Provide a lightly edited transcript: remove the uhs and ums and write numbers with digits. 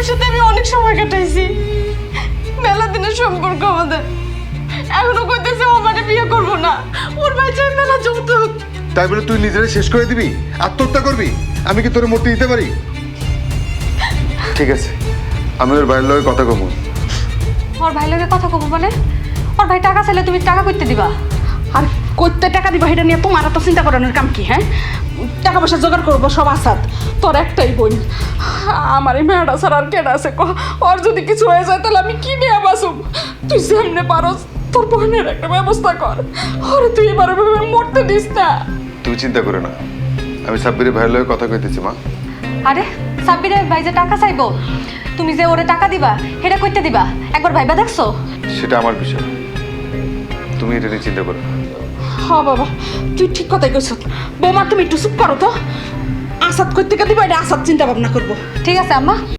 ওর সাথে আমি অনেক সময় কাটাইছি, মেলা দিনের সম্পর্ক আমাদের। এখনো কইতেছে ও মানে বিয়ে করবো না, ওর ভাই চাই মেলা যৌতুক। তাই বলে তুই নিজেরা শেষ করে দিবি, আত্মহত্যা করবি? আমি কি তোরে মরতে দিতে পারি? ঠিক আছে, আমি ওর ভাইয়ের লগে কথা কমু। ওর ভাই লগে কথা কব মানে? ওর ভাই টাকা চাইলে তুমি টাকা কইতে দিবা? আর কইতে টাকা দিবা এটা নিয়ে তোমার তো চিন্তা করানোর কাম কি? হ্যাঁ, টাকা পয়সা জোগাড় করবো সব আসাদ, তোর একটাই বোন। আমার এই মেয়েটা ছাড়া আর কেনা আছে? ওর যদি কিছু হয়ে যায় তাহলে আমি কি নিয়ে বাসুম? তুই সামনে পারস, তোর বোনের একটা ব্যবস্থা কর। ওরে তুই এবার মরতে দিস না। তুই চিন্তা করে না, আমি সাব্বিরের ভাইয়ের লগে কথা কইতেছি মা। আরে সাব্বিরের ভাই যে টাকা চাইবো, তুমি যে ওরে টাকা দিবা সেটা কইতে দিবা? একবার ভাইবা দেখছো? সেটা আমার বিষয়, তুমি এটা নিয়ে চিন্তা করো না। হ্যাঁ বাবা, তুই ঠিক কথাই কইছ। বৌমা তুমি একটু চুপ করো তো। আসাদ কই থেকে দিবা এটা আসাদ চিন্তা ভাবনা করবো। ঠিক আছে আম্মা।